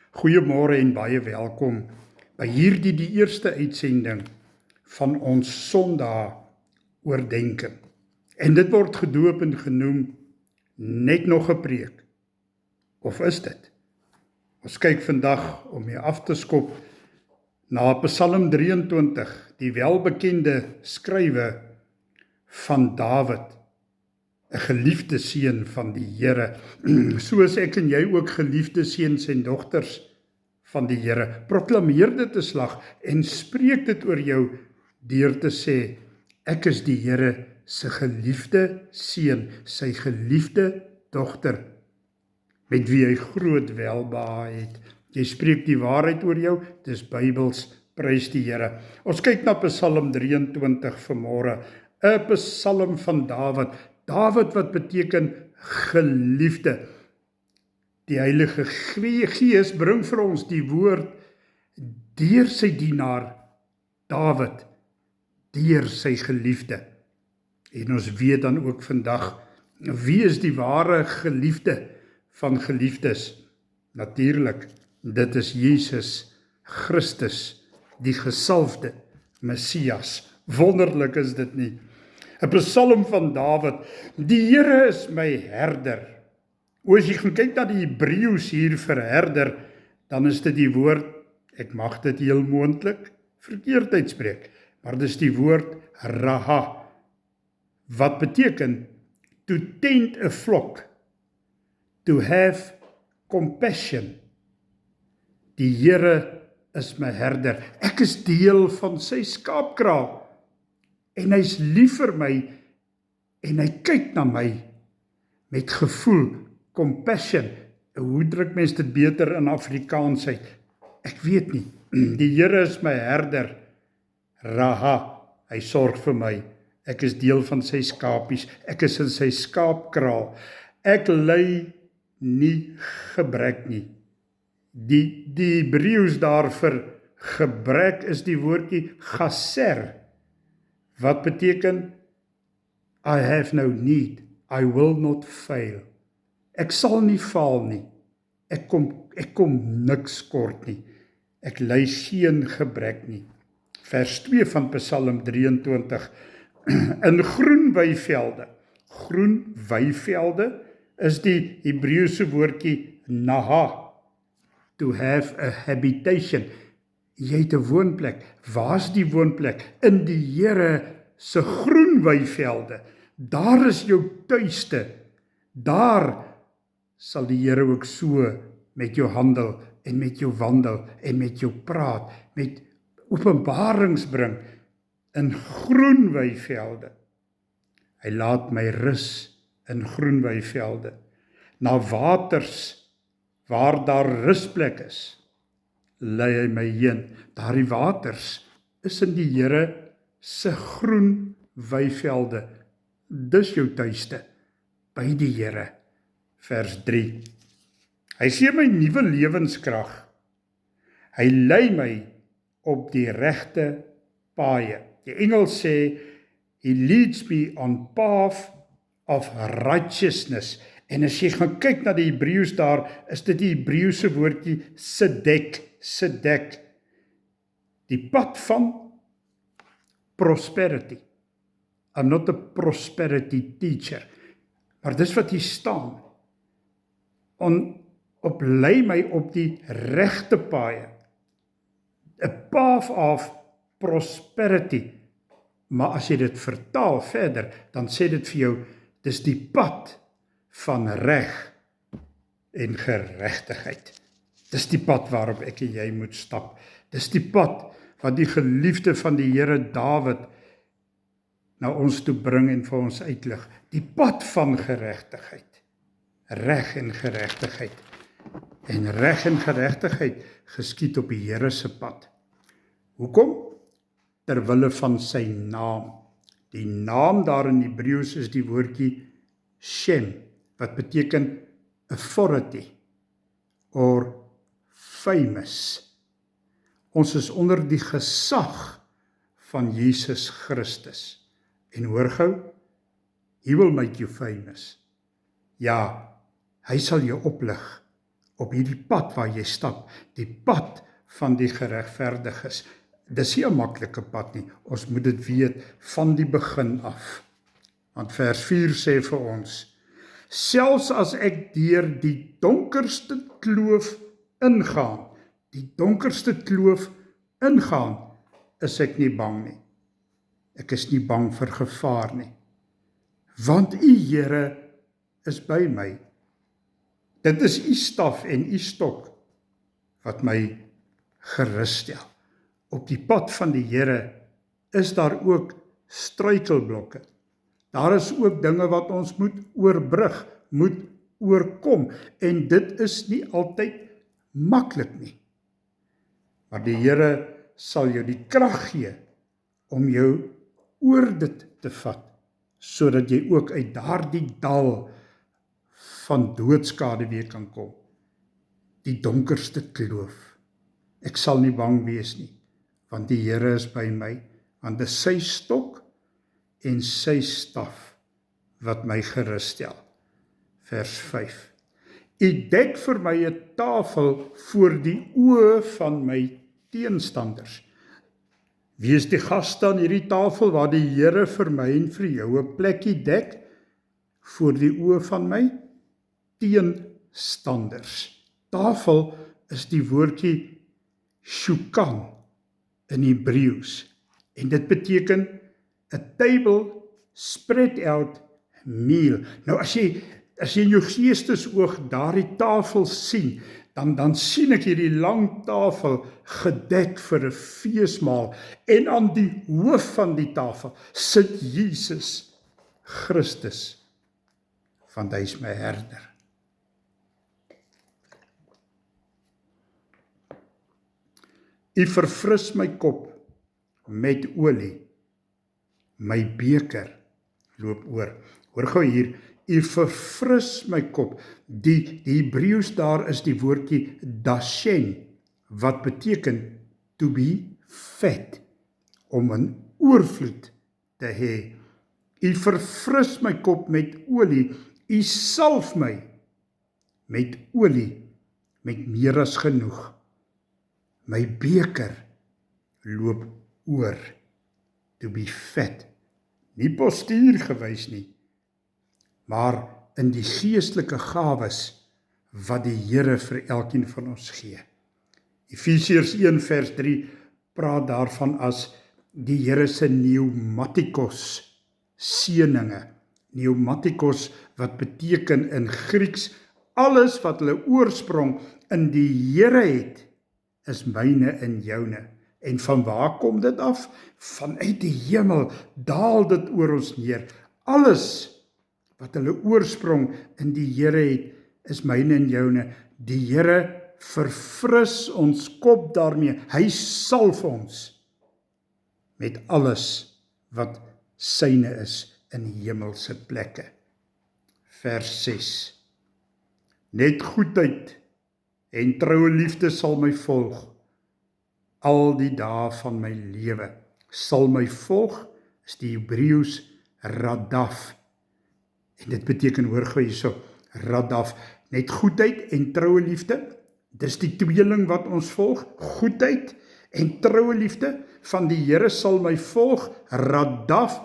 Goeiemôre en baie welkom by hierdie die eerste uitsending van ons Sondag oordenking. En dit word gedoop en genoem net nog 'n preek. Of is dit? Ons kyk vandag om mee af te skop na Psalm 23, die welbekende skrywe van Dawid, 'n geliefde seun van die Here, soos ek en jy ook geliefde seuns en dogters van die Here. Proklameer dit 'n slag en spreek dit oor jou deur te sê, ek is die Here se geliefde seun, sy geliefde dogter, met wie hy groot welbehae het. Jy spreek die waarheid oor jou, dis Bybels, prys die Here. Ons kyk na Psalm 23 vanmôre, 'n Psalm van Dawid. Dawid wat beteken geliefde. Die Heilige Gees bring vir ons die woord deur sy dienaar Dawid, deur sy geliefde. En ons weet dan ook vandag, wie is die ware geliefde van geliefdes? Natuurlik, dit is Jesus Christus, die gesalfde Messias. Wonderlik is dit nie? 'n Psalm van Dawid. Die Here is my herder. As jy gaan kyk na die Hebreëus hier vir herder, dan is dit die woord, ek mag dit heel moontlik verkeerd uitspreek, maar dis die woord raha, wat beteken to tend a flock, to have compassion. Die Here is my herder. Ek is deel van sy skaapkraal. En hy's lief vir my en hy kyk na my met gevoel, compassion. Hoe druk mens dit beter in Afrikaans uit? Ek weet nie. Die Here is my herder. Raha, hy sorg vir my. Ek is deel van sy skapies. Ek is in sy skaapkraal. Ek ly nie gebrek nie. Die Hebreëus daar vir gebrek is die woordjie chaser, wat beteken I have no need, I will not fail. Ek sal nie faal nie. Ek kom niks kort nie. Ek ly geen gebrek nie. Vers 2 van Psalm 23. In groen weivelde. Groen weivelde is die Hebreëse woordjie naha, to have a habitation. Jy het 'n woonplek. Waar's die woonplek? In die Here se groen weivelde. Daar is jou tuiste. Daar sal die Here ook so met jou handel en met jou wandel en met jou praat, met openbarings bring in groen weivelde. Hy laat my rus in groen weivelde. Na waters waar daar rusplek is, lei hy my heen. Daardie waters is in die Here se groen weivelde. Dis jou tuiste, by die Here. Vers 3. Hy gee my nuwe lewenskrag. Hy lei my op die regte paaie. Die Engels sê, he leads me on path of righteousness. En as jy gaan kyk na die Hebreëus daar, is dit die Hebreëse woordjie sedek. Die pad van prosperity. I'm not a prosperity teacher, maar dis wat hier staan. Lei my op die regte paaie. A path of prosperity. Maar as jy dit vertaal verder, dan sê dit vir jou, dis die pad van reg en geregtigheid. Dis die pad waarop ek en jy moet stap. Dis die pad wat die geliefde van die Here Dawid na ons toe bring en vir ons uitlig. Die pad van geregtigheid. Reg en geregtigheid. En reg en geregtigheid geskied op die Here se pad. Hoekom? Terwille van sy naam. Die naam daar in Hebreëus is die woordjie Shem, wat beteken authority or famous. Ons is onder die gesag van Jesus Christus. En hoor gou, he will make you famous. Ja, hy sal jou oplig op hierdie pad waar jy stap, die pad van die geregverdiges. Dis nie 'n maklike pad nie, ons moet dit weet van die begin af. Want vers 4 sê vir ons, selfs as ek deur die donkerste kloof ingaan, is ek nie bang nie. Ek is nie bang vir gevaar nie. Want U Here is by my. Dit is U staf en U stok wat my gerus stel. Op die pad van die Here is daar ook struikelblokke. Daar is ook dinge wat ons moet oorbrug, moet oorkom. En dit is nie altyd maklik nie. Maar die Here sal jou die krag gee om jou oor dit te vat, sodat jy ook uit daardie dal van doodskade weer kan kom. Die donkerste kloof. Ek sal nie bang wees nie, want die Here is by my, want dit is sy stok en sy staf wat my gerus stel. Vers 5. U dek vir my 'n tafel voor die oë van my teenstanders. Wie is die gaste aan hierdie tafel waar die Here vir my en vir jou 'n plekkie dek voor die oë van my teenstanders? Tafel is die woordjie shukan in Hebreëus en dit beteken a table spread out meal. Nou as jy in jou geestesoog daardie tafel sien, dan sien ek hierdie lang tafel gedek vir 'n feesmaal en aan die hoof van die tafel sit Jesus Christus, want hy is my herder. U verfris my kop met olie, my beker loop oor. Hoor gou hier, u verfris my kop. Die Hebreëus daar is die woordjie dashen, wat beteken to be fat, om 'n oorvloed te hê. U verfris my kop met olie, u salf my met olie, met meer as genoeg. My beker loop oor, to be fat. Nie postuur gewys nie, maar in die geestelike gawes wat die Here vir elkeen van ons gee. Efesiërs 1 vers 3 praat daarvan as die Here se pneumatikos seëninge. Pneumatikos wat beteken in Grieks alles wat hulle oorsprong in die Here het, is myne en joune. En van waar kom dit af? Vanuit die hemel daal dit oor ons neer. Alles wat hulle oorsprong in die Here het, is myne en joune. Die Here verfris ons kop daarmee. Hy salf ons met alles wat syne is in hemelse plekke. Vers 6. Net goedheid en troue liefde sal my volg. Al die dae van my lewe sal my volg, is die Hebreëus radaf. En dit beteken, hoor gou hierso, radaf, net goedheid en troue liefde. Dis die tweeling wat ons volg, goedheid en troue liefde van die Here sal my volg, radaf.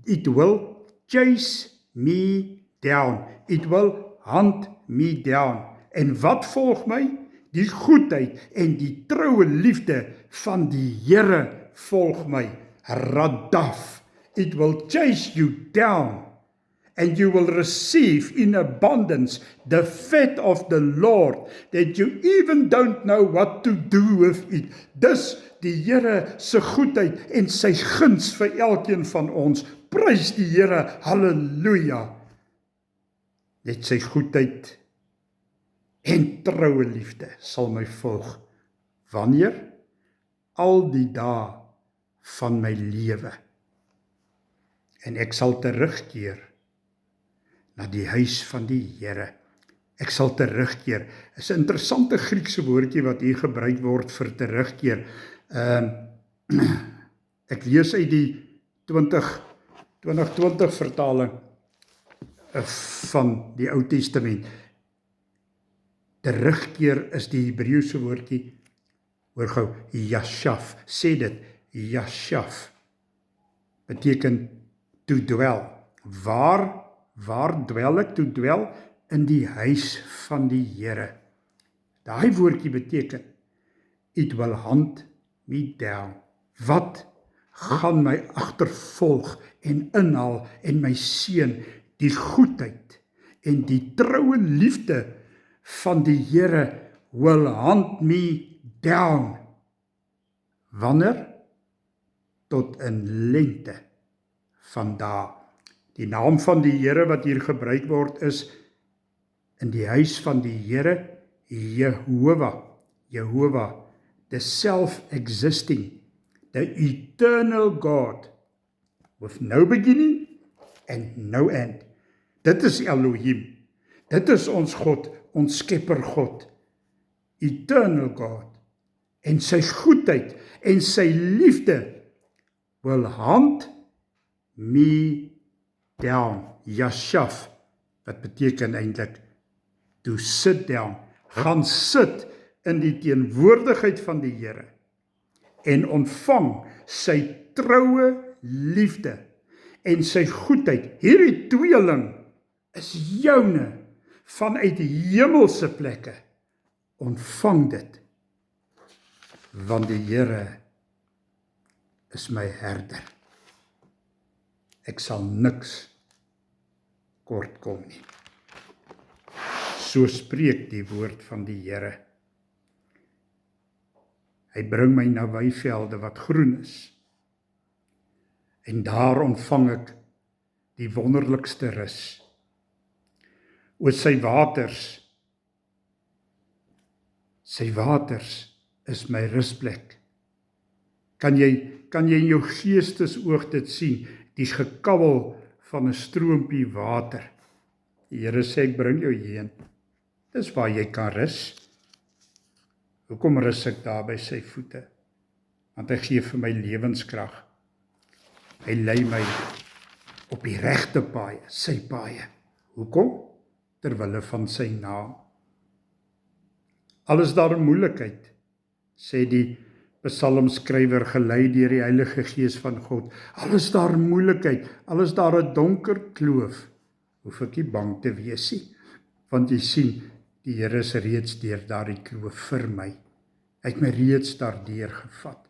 It will chase me down. It will hunt me down. En wat volg my? Die goedheid en die troue liefde van die Here volg my. Radaf. It will chase you down. And you will receive in abundance the fat of the Lord, that you even don't know what to do with it. Dis die Here se goedheid en sy guns vir elkeen van ons. Prys die Here, halleluja. Net sy goedheid en troue liefde sal my volg. Wanneer? Al die dae van my lewe. En ek sal terugkeer na die huis van die Here. Ek sal terugkeer. Is 'n interessante Griekse woordjie wat hier gebruik word vir terugkeer. Ek lees uit die 2020 vertaling van die Ou Testament. Terugkeer is die Hebreëse woordjie, hoor gou, yashaf, sê dit, yashaf, beteken to dwell. Waar dwel ek? To dwell in die huis van die Here. Daai woordjie beteken, it will hunt me down. Wat gaan my agtervolg en inhaal en my seën, die goedheid en die troue liefde van die Here will hunt me down. Wanneer? Tot in lengte van dae. Die naam van die Here wat hier gebruik word is in die huis van die Here, Jehovah, the self-existing, the eternal God, with no beginning and no end. Dit is Elohim, dit is ons God, ons skepper God, eternal God, en sy goedheid en sy liefde will hunt me down, yashaf, wat beteken eintlik to sit down, gaan sit in die teenwoordigheid van die Here en ontvang sy troue liefde en sy goedheid. Hierdie tweeling is joune vanuit hemelse plekke. Ontvang dit, want die Here is my herder. Ek sal niks kort kom nie. So spreek die woord van die Here. Hy bring my na weivelde wat groen is. En daar ontvang ek die wonderlikste rus. Oor sy waters is my rusplek. Kan jy in jou geestesoog dit sien, die gekabbel van 'n stroompie water. Die Here sê, ek bring jou hierheen. Dis waar jy kan rus. Hoekom rus ek daar by sy voete? Want hy gee vir my lewenskrag. Hy lei my op die regte paaie, sy paaie. Hoekom? Terwille van sy naam. Alles daar in moeilikheid, sê die psalmskrywer, gelei deur die Heilige Gees van God. Alles daar in moeilikheid, alles daar 'n donker kloof, hoef ek nie bang te wees nie, want jy sien, die Here is reeds deur daardie kloof vir my. Hy het my reeds daardeur gevat.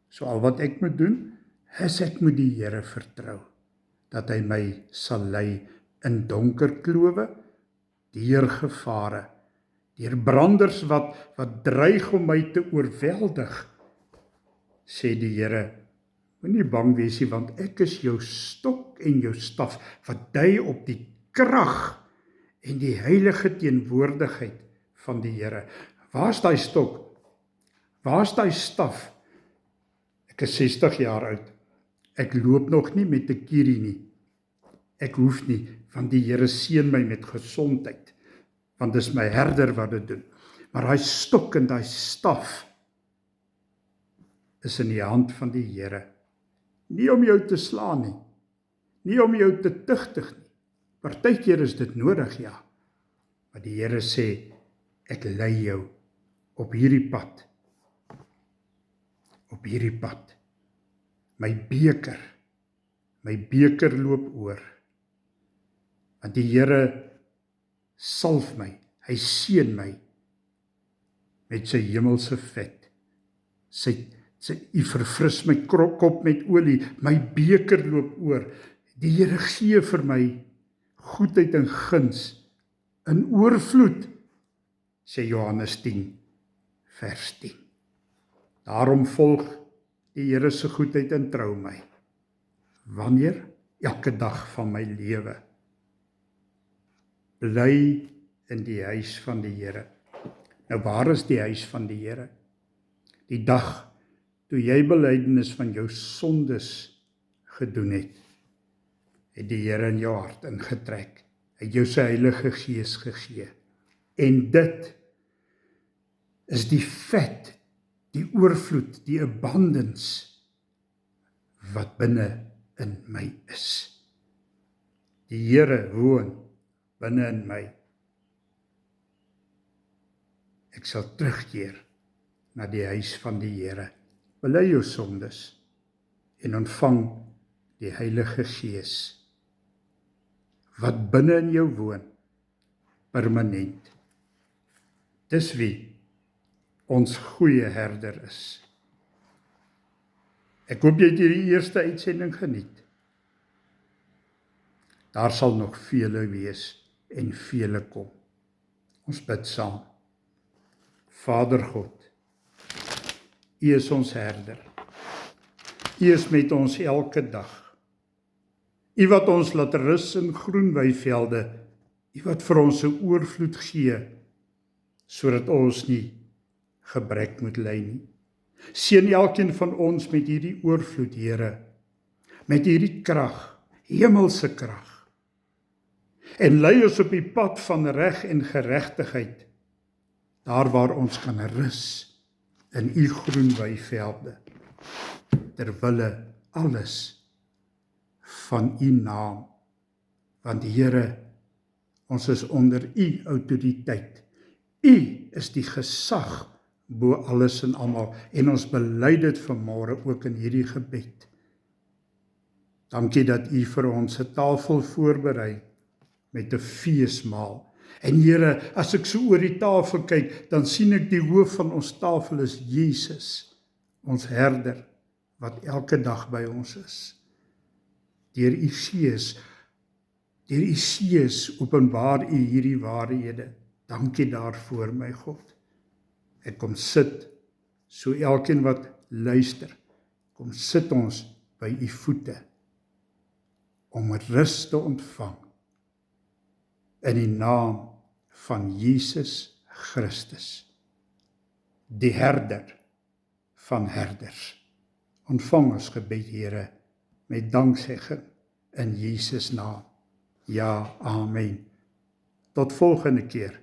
So al wat ek moet doen, is ek moet die Here vertrou, dat hy my sal lei in donker klowe, deur gevare, deur branders wat dreig om my te oorweldig, sê die Here, moenie bang wees nie, want ek is jou stok en jou staf, wat dui op die krag en die heilige teenwoordigheid van die Here. Waar is daai stok? Waar is daai staf? Ek is 60 jaar oud. Ek loop nog nie met 'n kierie nie. Ek hoef nie, want die Here seën my met gesondheid, want dis my herder wat dit doen. Maar daai stok en daai staf is in die hand van die Here. Nie om jou te slaan nie, nie om jou te tugtig nie. Partykeer is dit nodig, ja. Maar die Here sê, ek lei jou op hierdie pad. Op hierdie pad. My beker loop oor. Want die Here salf my, hy seën my met sy hemelse vet. Hy verfris my kop met olie, my beker loop oor. Die Here gee vir my goedheid en guns in oorvloed, sê Johannes 10, vers 10. Daarom volg die Here se goedheid en trou my. Wanneer? Elke dag van my lewe. Bly in die huis van die Here. Nou waar is die huis van die Here? Die dag toe jy belydenis van jou sondes gedoen het, het die Here in jou hart ingetrek. Hy het jou sy Heilige Gees gegee. En dit is die vet, die oorvloed, die abundance wat binne in my is. Die Here woon binne in my. ek sal terugkeer na die huis van die Here. Bely jou sondes en ontvang die Heilige Gees, wat binne in jou woon, permanent. Dis wie ons goeie herder is. Ek hoop jy het hierdie eerste uitsending geniet. Daar sal nog vele wees en vele kom. Ons bid saam. Vader God, U is ons herder. U is met ons elke dag. U wat ons laat rus in groen weivelde, U wat vir ons 'n oorvloed gee, sodat ons nie gebrek moet ly nie. Seën elkeen van ons met hierdie oorvloed, Here, met hierdie krag, hemelse krag. En lei ons op die pad van reg en geregtigheid, daar waar ons kan rus in U groen weivelde, terwille alles van U naam. Want Here, ons is onder U autoriteit. U is die gesag bo alles en almal, en ons bely dit vanmôre ook in hierdie gebed. Dankie dat U vir ons 'n tafel voorberei met 'n feesmaal. En Here, as ek so oor die tafel kyk, dan sien ek die hoof van ons tafel is Jesus, ons herder, wat elke dag by ons is. Deur U Gees openbaar U hierdie waarhede. Dankie daarvoor, my God. Ek kom sit, so elkeen wat luister, kom sit ons by U voete, om rus te ontvang, in die naam van Jesus Christus, die herder van herders. Ontvang ons gebed, Here, met danksegging in Jesus naam. Ja, amen. Tot volgende keer.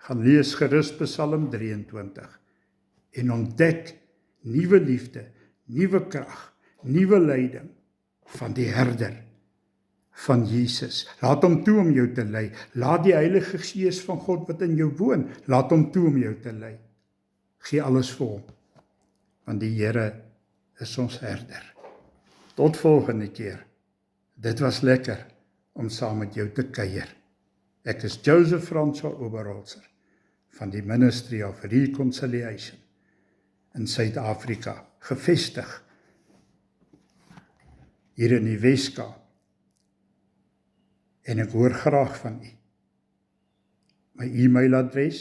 Gaan lees gerus Psalm 23 en ontdek nuwe liefde, nuwe krag, nuwe leiding van die herder van Jesus. Laat hom toe om jou te lei. Laat die Heilige Gees van God wat in jou woon, laat hom toe om jou te lei. Gee alles vir hom, want die Here is ons herder. Tot volgende keer. Dit was lekker om saam met jou te kuier. Ek is Joseph Francois Oberholzer van die Ministry of Reconciliation in Suid-Afrika, gevestig hier in die Weskaap. En ek hoor graag van u. My e-mailadres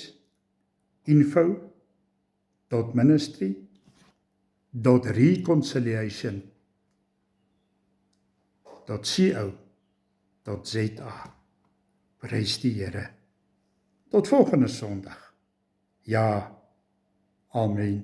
info.ministry.reconciliation.co.za. Prys die Here. Tot volgende Sondag. Ja, amen.